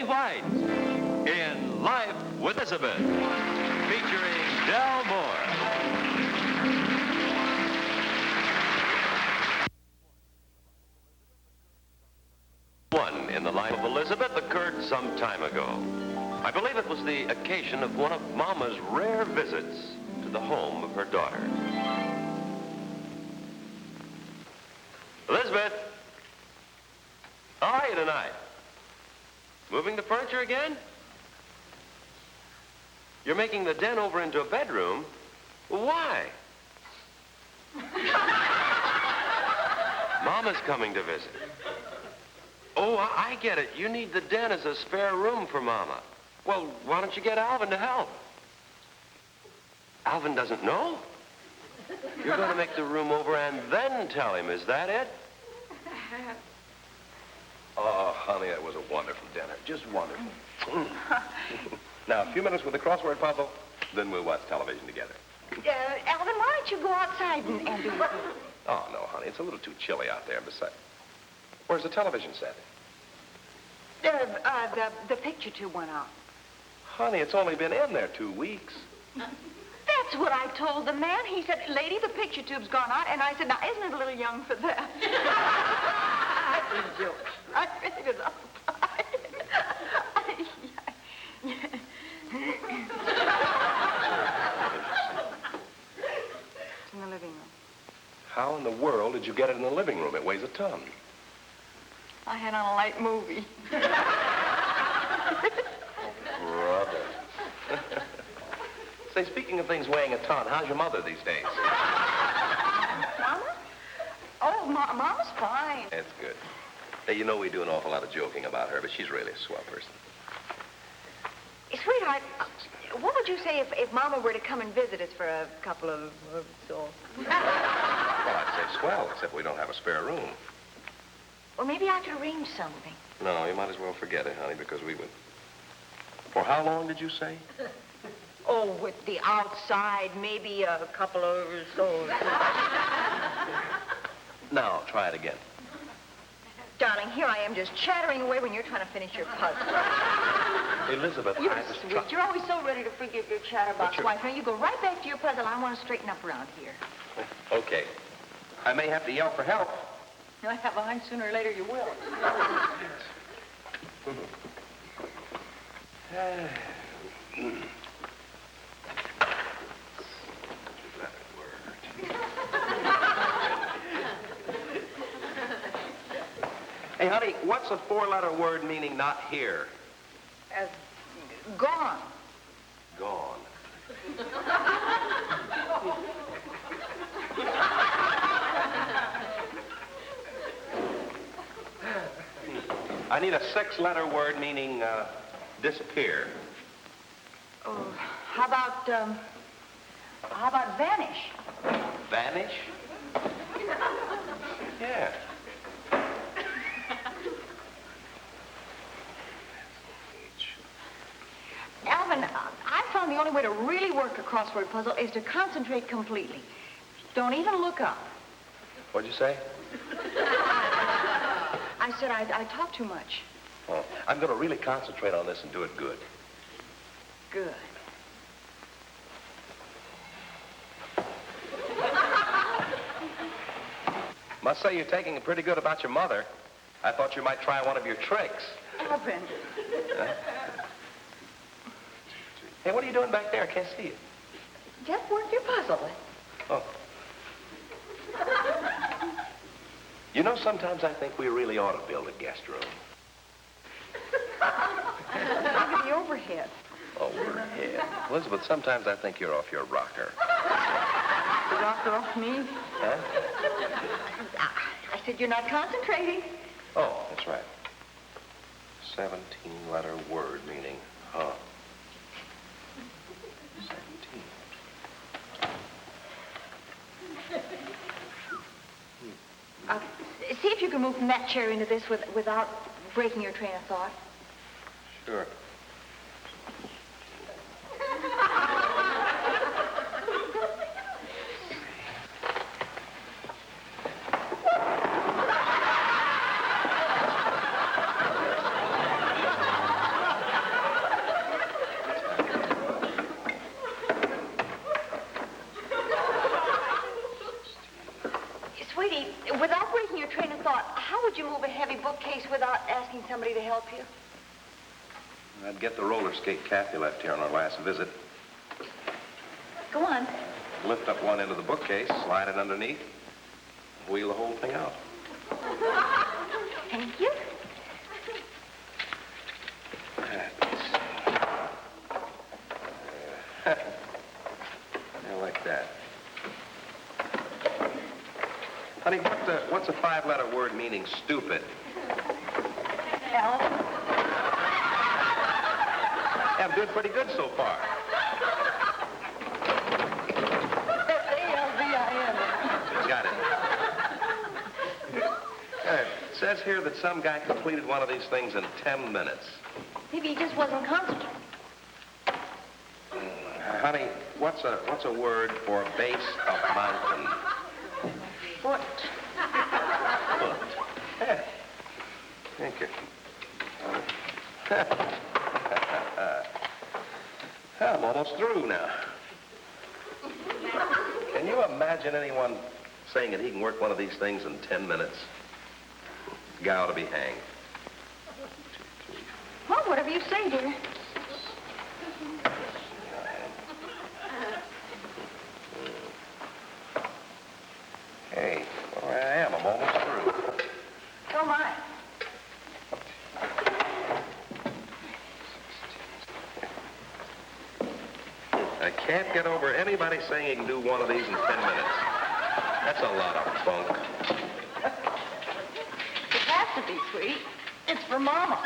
White in Life with Elizabeth, featuring Del Moore. One in the life of Elizabeth occurred some time ago. I believe it was the occasion of one of Mama's rare visits to the home of her daughter. Elizabeth, how are you tonight? Moving the furniture again? You're making the den over into a bedroom? Well, why? Mama's coming to visit. Oh, I get it. You need the den as a spare room for Mama. Well, why don't you get Alvin to help? Alvin doesn't know? You're going to make the room over and then tell him, is that it? Oh, honey, that was a wonderful dinner. Just wonderful. Now, a few minutes with the crossword puzzle, then we'll watch television together. Alvin, why don't you go outside and do it? Oh, no, honey, it's a little too chilly out there. Besides, where's the television set? The picture tube went out. Honey, it's only been in there 2 weeks. That's what I told the man. He said, lady, the picture tube's gone out. And I said, now, isn't it a little young for that? I figured it out. It's in the living room. How in the world did you get it in the living room? It weighs a ton. I had on a light movie. Brother. Say, speaking of things weighing a ton, how's your mother these days? Mama? Oh, Mama's fine. That's good. Hey, you know we do an awful lot of joking about her, but she's really a swell person. Sweetheart, what would you say if Mama were to come and visit us for a couple of so? Well, I'd say swell, except we don't have a spare room. Well, maybe I could arrange something. No, you might as well forget it, honey, because we would... For how long did you say? Oh, with the outside, maybe a couple of so. Now, try it again. Darling, here I am just chattering away when you're trying to finish your puzzle. Elizabeth, You're I was sweet. You're always so ready to forgive your chatterbox wife. Now, you go right back to your puzzle. I want to straighten up around here. Okay. I may have to yell for help. You'll have a hunch sooner or later you will. Hey, honey, what's a 4-letter word meaning not here? Gone. Gone. I need a 6-letter word meaning disappear. Oh, how about vanish? Vanish? Yeah. Alvin, I found the only way to really work a crossword puzzle is to concentrate completely. Don't even look up. What'd you say? I said I talk too much. Oh, I'm going to really concentrate on this and do it good. Good. Must say you're taking it pretty good about your mother. I thought you might try one of your tricks. Alvin. Hey, what are you doing back there? I can't see you. Just work your puzzle. Oh. You know, sometimes I think we really ought to build a guest room. Look at the overhead. Overhead. Elizabeth, sometimes I think you're off your rocker. The rocker off me? Huh? I said you're not concentrating. Oh, that's right. 17-letter word meaning huh. 17. See if you can move from that chair into this without breaking your train of thought. Sure. your train of thought. How would you move a heavy bookcase without asking somebody to help you? I'd get the roller skate cap you left here on our last visit. Go on. Lift up one end of the bookcase, slide it underneath, wheel the whole thing out. Thank you. Yeah, like that. Honey, what's a five-letter word meaning stupid? Alvin? Yeah, I'm doing pretty good so far. A-L-V-I-N. Got it. It says here that some guy completed one of these things in 10 minutes. Maybe he just wasn't concentrating. Honey, what's a word for base of mountain? Foot. Foot. Yeah. Thank you. I'm almost through now. Can you imagine anyone saying that he can work one of these things in 10 minutes? Guy ought to be hanged. Well, whatever you say, dear. Hey, well, I am. I'm almost through. So am I. I can't get over anybody saying he can do one of these in 10 minutes. That's a lot of bunk. It has to be, sweetie. It's for Mama.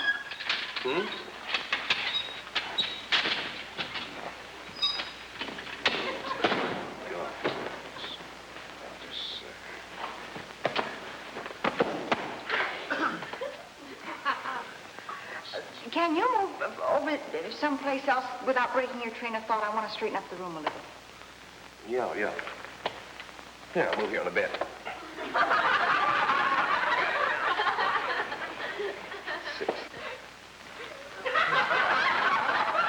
Hmm? Can you move over someplace else without breaking your train of thought? I want to straighten up the room a little. Yeah. Yeah, I'll move here in a bit.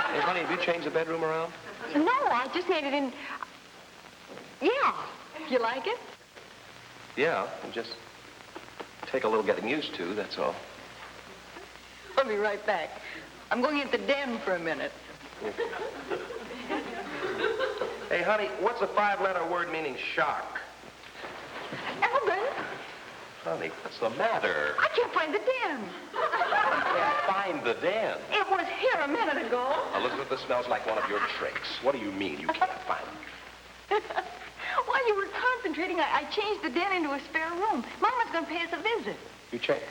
Hey, honey, have you changed the bedroom around? No, I just made it in... Yeah. You like it? Yeah, it'll just take a little getting used to, that's all. I'll be right back. I'm going into the den for a minute. Hey, honey, what's a five-letter word meaning shark? Alvin, Honey, what's the matter? I can't find the den. Find the den. It was here a minute ago. Elizabeth, this smells like one of your tricks. What do you mean you can't find it? While you were concentrating, I changed the den into a spare room. Mama's going to pay us a visit. You check.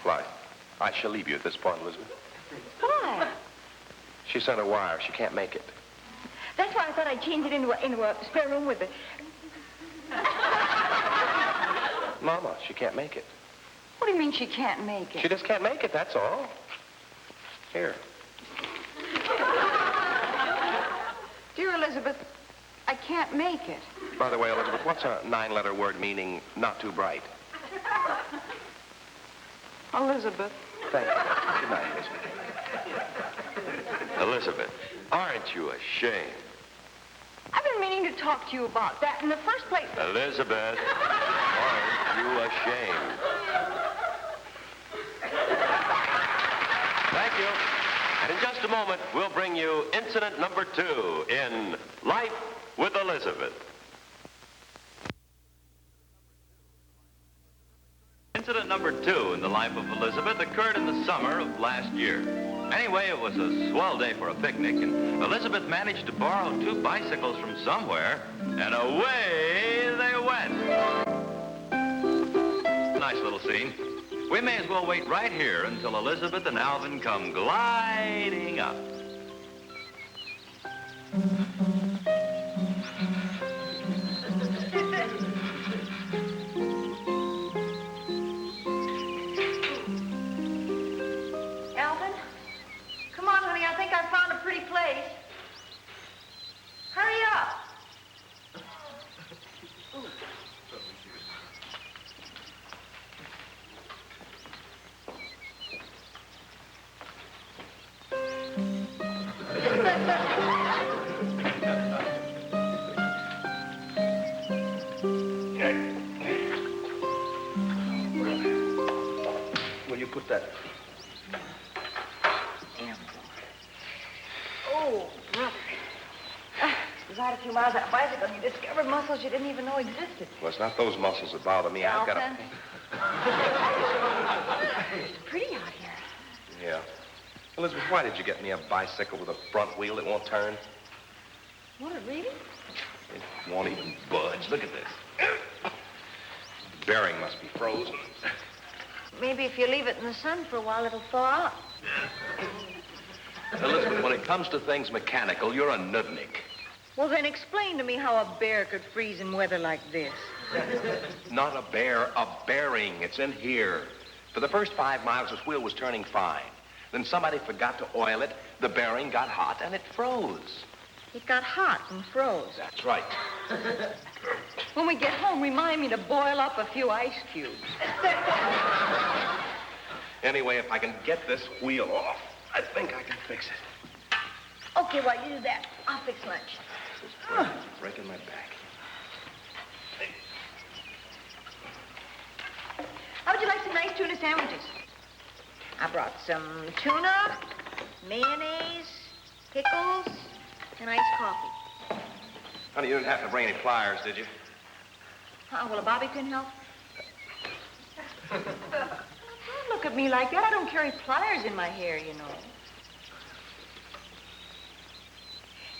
Why? I shall leave you at this point, Elizabeth. Why? She sent a wire. She can't make it. That's why I thought I'd change it into a spare room with it. Mama, she can't make it. What do you mean she can't make it? She just can't make it, that's all. Here. Dear Elizabeth, I can't make it. By the way, Elizabeth, what's a nine-letter word meaning not too bright? Elizabeth. Thank you. Good night, Elizabeth. Elizabeth, aren't you ashamed? I've been meaning to talk to you about that in the first place. Elizabeth, aren't you ashamed? Thank you. And in just a moment, we'll bring you incident number 2 in Life with Elizabeth. Incident number 2 in the life of Elizabeth occurred in the summer of last year. Anyway, it was a swell day for a picnic, and Elizabeth managed to borrow 2 bicycles from somewhere, and away they went. Nice little scene. We may as well wait right here until Elizabeth and Alvin come gliding up. Alvin? Come on, honey. I think I found a pretty place. Hurry up. that? Oh, brother. You ride a few miles on a bicycle and you discover muscles you didn't even know existed. Well, it's not those muscles that bother me. I've got a... Alvin. It's pretty out here. Yeah. Elizabeth, why did you get me a bicycle with a front wheel that won't turn? What, really? It won't even budge. Look at this. The bearing must be frozen. Maybe if you leave it in the sun for a while, it'll thaw out. Elizabeth, when it comes to things mechanical, you're a nudnik. Well, then explain to me how a bear could freeze in weather like this. Not a bear, a bearing. It's in here. For the first 5 miles, this wheel was turning fine. Then somebody forgot to oil it, the bearing got hot, and it froze. It got hot and froze. That's right. When we get home, remind me to boil up a few ice cubes. Anyway, if I can get this wheel off, I think I can fix it. Okay, while you do that, I'll fix lunch. This is breaking my back. How would you like some nice tuna sandwiches? I brought some tuna, mayonnaise, pickles, and iced coffee. Honey, you didn't have to bring any pliers, did you? Will a bobby pin help? Don't look at me like that. I don't carry pliers in my hair, you know.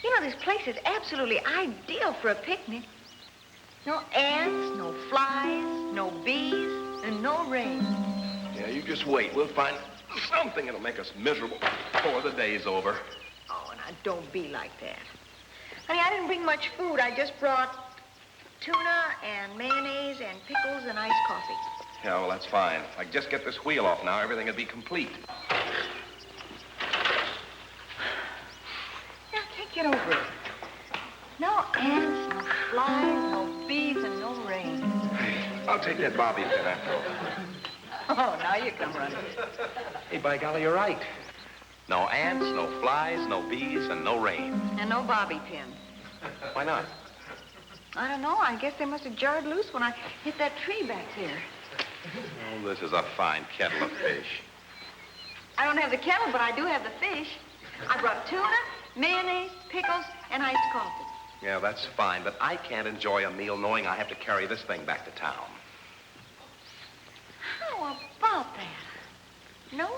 You know, this place is absolutely ideal for a picnic. No ants, no flies, no bees, and no rain. Yeah, you just wait. We'll find something that'll make us miserable before the day's over. Oh, now don't be like that. Honey, I didn't bring much food. I just brought tuna and mayonnaise and pickles and iced coffee. Yeah, well, that's fine. If I just get this wheel off now, everything will be complete. Now, can't get over it. No ants, no flies, no bees, and no rain. Hey, I'll take that bobby pin after all. Oh, now you come running. Hey, by golly, you're right. No ants, no flies, no bees, and no rain. And no bobby pin. Why not? I don't know. I guess they must have jarred loose when I hit that tree back there. Oh, this is a fine kettle of fish. I don't have the kettle, but I do have the fish. I brought tuna, mayonnaise, pickles, and iced coffee. Yeah, that's fine, but I can't enjoy a meal knowing I have to carry this thing back to town. How about that? No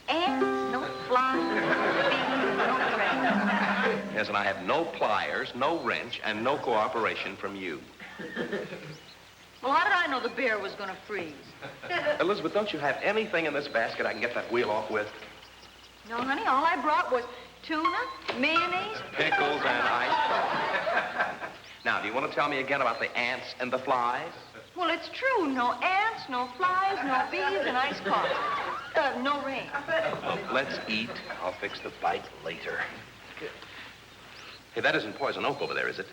ants, no flies, no bees, no rain. Yes, and I have no pliers, no wrench, and no cooperation from you. Well, how did I know the bear was going to freeze? Elizabeth, don't you have anything in this basket I can get that wheel off with? No, honey, all I brought was tuna, mayonnaise, Pickles and ice coffee. Now, do you want to tell me again about the ants and the flies? Well, it's true. No ants, no flies, no bees, and iced coffee. No rain. Well, let's eat. I'll fix the bite later. Good. Hey, that isn't poison oak over there, is it?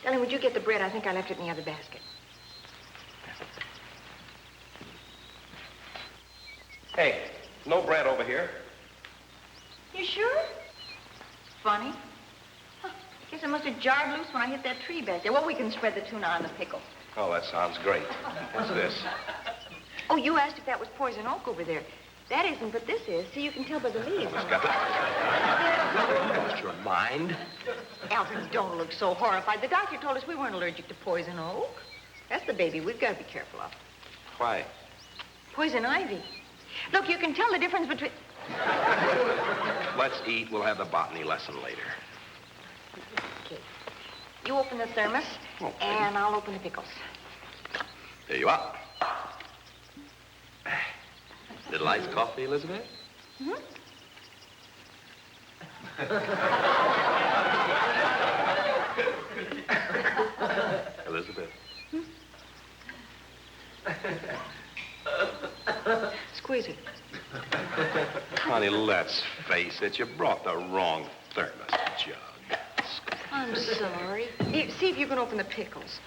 Darling, would you get the bread? I think I left it in the other basket. Hey, no bread over here. You sure? Funny. Huh. Guess it must have jarred loose when I hit that tree back there. Well, we can spread the tuna on the pickle. Oh, that sounds great. What's this? Oh, you asked if that was poison oak over there. That isn't, but this is. See, you can tell by the leaves. It's got that. Lost your mind? Alvin, don't look so horrified. The doctor told us we weren't allergic to poison oak. That's the baby we've got to be careful of. Why? Poison ivy. Look, you can tell the difference between... Let's eat. We'll have the botany lesson later. Okay. You open the thermos, and I'll open the pickles. There you are. Little iced coffee, Elizabeth? Mm-hmm. Elizabeth. Squeeze it. Honey, let's face it. You brought the wrong thermos jug. I'm sorry. See if you can open the pickles.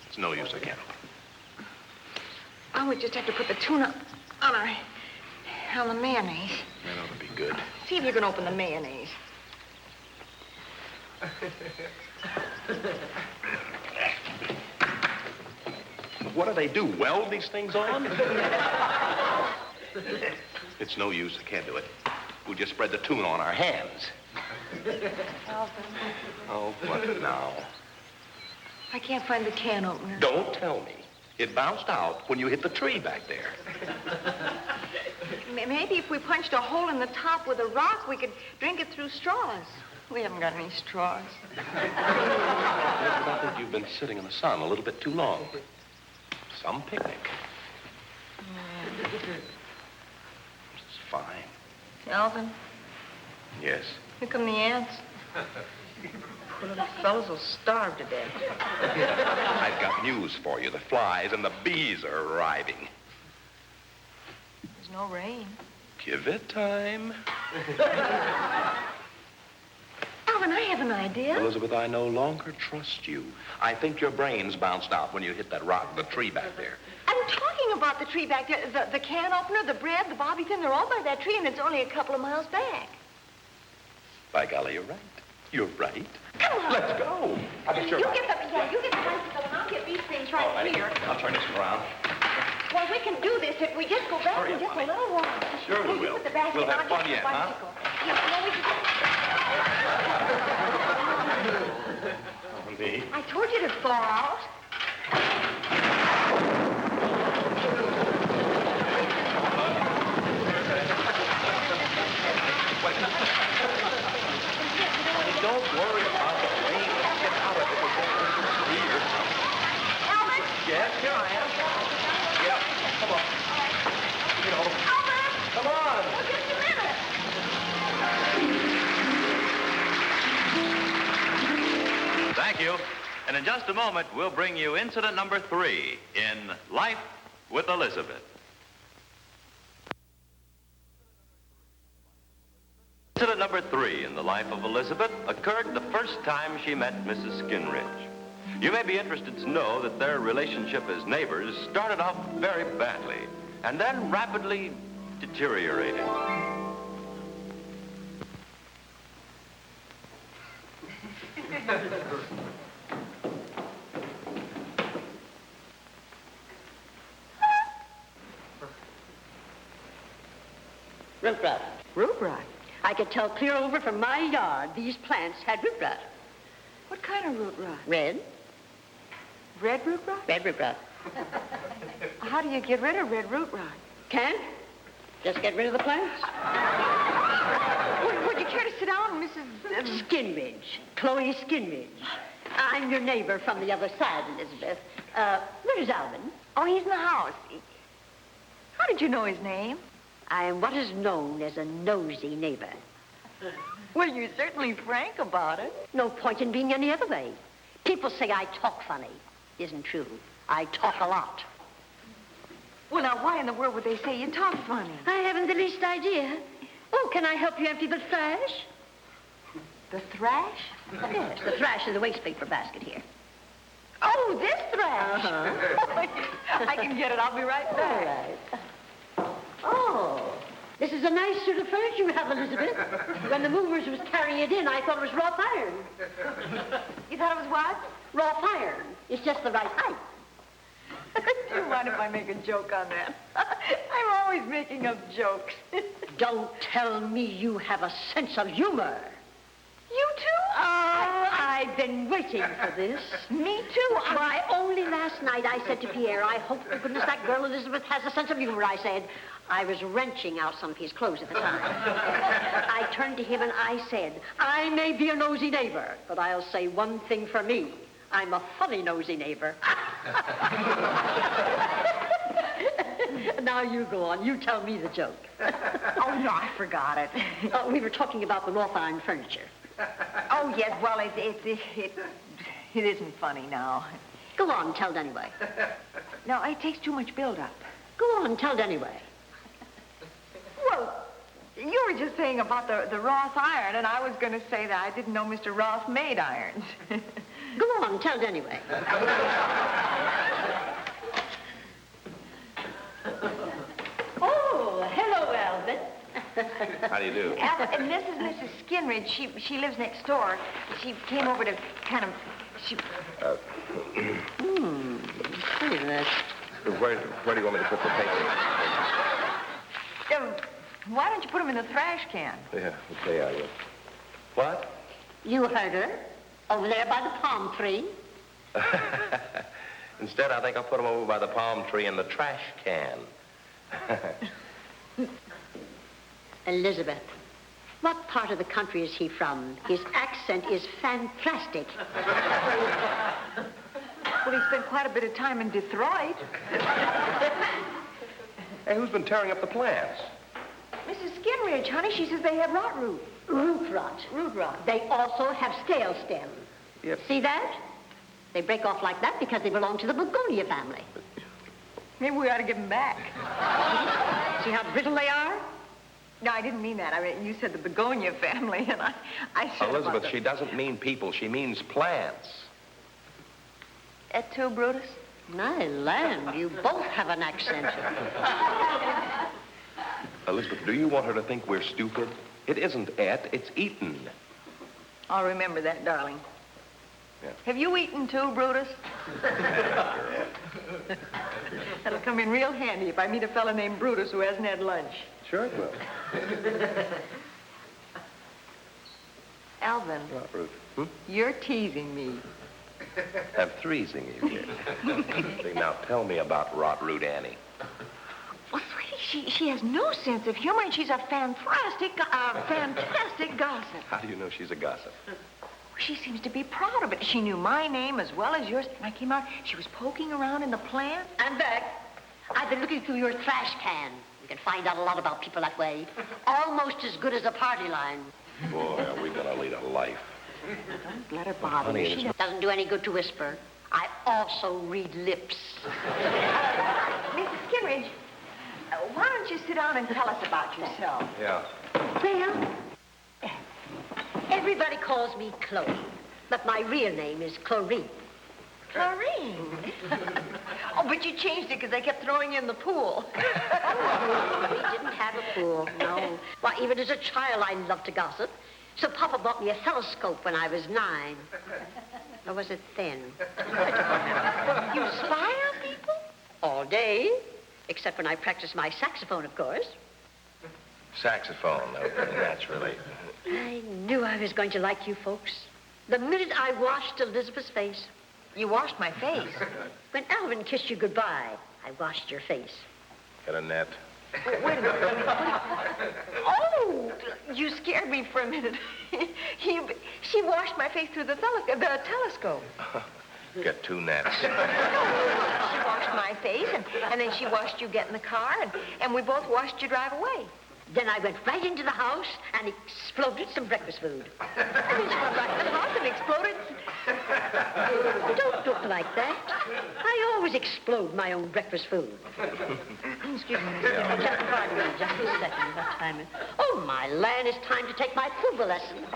It's no use, I can't. Oh, we just have to put the tuna on the mayonnaise. That ought to be good. See if you can open the mayonnaise. What do they do, weld these things on? It's no use, I can't do it. We'll just spread the tuna on our hands. Alvin. Oh, what now? I can't find the can opener. Don't tell me. It bounced out when you hit the tree back there. Maybe if we punched a hole in the top with a rock, we could drink it through straws. We haven't got any straws. I think you've been sitting in the sun a little bit too long. Some picnic. Yeah. It's fine. Alvin, Yes. here come the ants. Poor little fellows will starve to death. I've got news for you. The flies and the bees are arriving. There's no rain. Give it time. Alvin, I have an idea. Elizabeth, I no longer trust you. I think your brains bounced out when you hit that rock, the tree back there. I'm talking about the tree back there. The can opener, the bread, the bobby pin, they're all by that tree, and it's only a couple of miles back. By golly, you're right. You're right. Come on. Let's go. I'll get your You get the bicycle, and I'll get these things right here. I'll turn this around. Well, we can do this if we just go back Hurry in up, just a honey. little while. Sure we You will. put the basket We'll have on, fun just yet, the huh? bicycle. Yeah, well, we can... Me? I told you to thaw out. Don't worry about the rain. Let's get out of it. We'll get to the street or something. Alvin! Yes, here I am. Yeah, come on. You know. Alvin! Come on. Well, just a minute. Thank you. And in just a moment, we'll bring you incident number 3 in Life with Elizabeth. Incident number 3 in the life of Elizabeth occurred the first time she met Mrs. Skinridge. You may be interested to know that their relationship as neighbors started off very badly and then rapidly deteriorated. Root rot. Root rot? I could tell clear over from my yard these plants had root rot. What kind of root rot? Red. Red root rot? Red root rot. How do you get rid of red root rot? Can't? Just get rid of the plants. Would you care to sit down, Mrs. Skinridge. Chloe Skinridge. I'm your neighbor from the other side, Elizabeth. Where's Alvin? Oh, he's in the house. How did you know his name? I am what is known as a nosy neighbor. Well, you're certainly frank about it. No point in being any other way. People say I talk funny. Isn't true. I talk a lot. Well, now, why in the world would they say you talk funny? I haven't the least idea. Oh, can I help you empty the trash? The thrash? Yes, the thrash in the waste paper basket here. Oh, this thrash. Uh-huh. I can get it. I'll be right All back. right. Oh, this is a nice suit of furniture you have, Elizabeth. When the movers was carrying it in, I thought it was Roth iron. You thought it was what? Roth iron. It's just the right height. Do you mind if I make a joke on that? I'm always making up jokes. Don't tell me you have a sense of humor. You too? Oh, I've been waiting for this. Me too. Why, only last night I said to Pierre, I hope to goodness that girl Elizabeth has a sense of humor, I said. I was wrenching out some of his clothes at the time. I turned to him and I said, I may be a nosy neighbor, but I'll say one thing for me. I'm a funny nosy neighbor. Now you go on. You tell me the joke. Oh, no, I forgot it. We were talking about the Roth iron furniture. Oh, yes, well, it isn't funny now. Go on, tell it anyway. No, it takes too much build-up. Go on, tell it anyway. Well, you were just saying about the Roth iron, and I was going to say that I didn't know Mr. Roth made irons. Go on, tell it anyway. Oh, hello, Alvin. How do you do? Alvin, and this is Mrs. Skinridge. She lives next door. She came over to kind of... Look at that. Where do you want me to put the papers? Why don't you put them in the trash can? Yeah, okay, I will. What? You heard her. Over there by the palm tree. Instead, I think I'll put him over by the palm tree in the trash can. Elizabeth, what part of the country is he from? His accent is fantastic. Well, he spent quite a bit of time in Detroit. Hey, who's been tearing up the plants? Mrs. Skinridge, honey, she says they have rot root. Root rot. Root rot. They also have stale stem. Yep. See that? They break off like that because they belong to the begonia family. Maybe we ought to give them back. See how brittle they are? No, I didn't mean that. I mean, you said the begonia family, and I said Elizabeth, she doesn't mean people. She means plants. Et tu, Brutus? My land, you both have an accent. Elizabeth, do you want her to think we're stupid? It isn't et, it's eaten. I'll remember that, darling. Yeah. Have you eaten too, Brutus? That'll come in real handy if I meet a fellow named Brutus who hasn't had lunch. Sure it will. Alvin. What, Ruth? You're teasing me. Have threesing you here. Now tell me about Rot Root Annie. Well, sweetie, she has no sense of humor, and she's a fantastic gossip. How do you know she's a gossip? She seems to be proud of it. She knew my name as well as yours. When I came out, she was poking around in the plant. And Berke, I've been looking through your trash can. You can find out a lot about people that way. Almost as good as a party line. Boy, are we gonna lead a life. Don't let her bother honey, you. She Doesn't do any good to whisper. I also read lips. Mrs. Skinridge, why don't you sit down and tell us about yourself? Yeah. Well, everybody calls me Chloe, but my real name is Chlorine. Chlorine. Oh, but you changed it because they kept throwing you in the pool. We didn't have a pool, no. Why, even as a child, I loved to gossip. So Papa bought me a telescope when I was 9. Or was it then? You spy on people? All day, except when I practice my saxophone, of course. Saxophone, naturally. I knew I was going to like you folks. The minute I washed Elizabeth's face. You washed my face. When Alvin kissed you goodbye, I washed your face. Get a net. Wait a minute. Oh, you scared me for a minute. She washed my face through the telescope. Get 2 nets. She washed my face, and then she watched you get in the car, and we both watched you drive away. Then I went right into the house and exploded some breakfast food. And then she went right to the house and exploded. Don't look like that. I always explode my own breakfast food. Excuse me. Pardon me, just a second. What time is... Oh, my land, it's time to take my tuba lesson.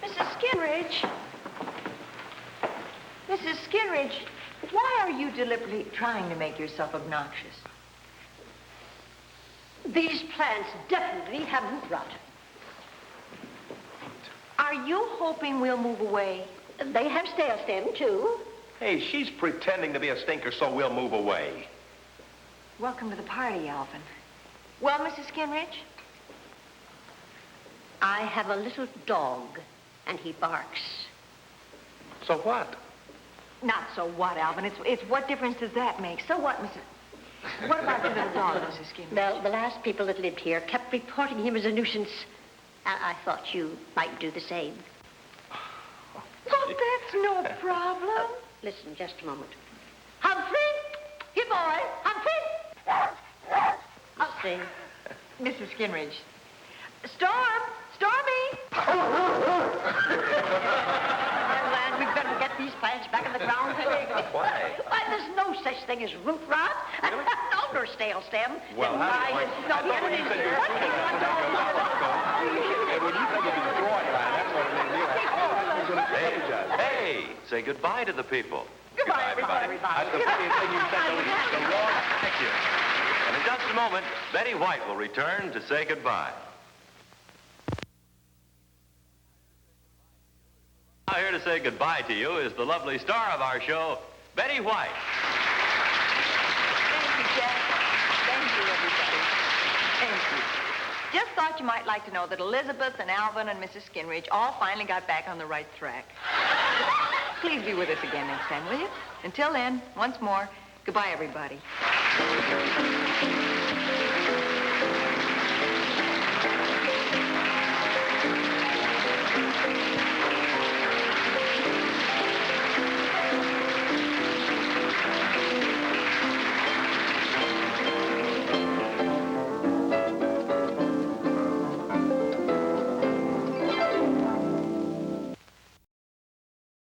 Mrs. Skinridge. Mrs. Skinridge, why are you deliberately trying to make yourself obnoxious? These plants definitely have root rot. Are you hoping we'll move away? They have stale stem, too. Hey, she's pretending to be a stinker, so we'll move away. Welcome to the party, Alvin. Well, Mrs. Skinridge? I have a little dog, and he barks. So what? Not so what, Alvin. It's what difference does that make? So what, Mrs... What about the little dog, Mrs. Skinridge? Well, the last people that lived here kept reporting him as a nuisance. I thought you might do the same. Oh, that's no problem. Listen, just a moment. Humphrey! Here, boy! Humphrey! I'll see. Mrs. Skinridge. Storm! Stormy! Land, we've got to get these plants back in the ground. Why? Why, there's no such thing as root rot. No, nor stale stem. Well, how do you... No, I thought when you said you were putting it down an hour ago, and when you said you'd be destroyed, that's what it made me like, oh, who's going to apologize? Hey, say goodbye to the people. Goodbye, everybody. That's the funniest thing you've said. The Roth, thank you. And In just a moment, Betty White will return to say goodbye. Now here to say goodbye to you is the lovely star of our show, Betty White. Thank you, Jack. Thank you, everybody. Thank you. Just thought you might like to know that Elizabeth and Alvin and Mrs. Skinridge all finally got back on the right track. Please be with us again next time, will you? Until then, once more, goodbye, everybody.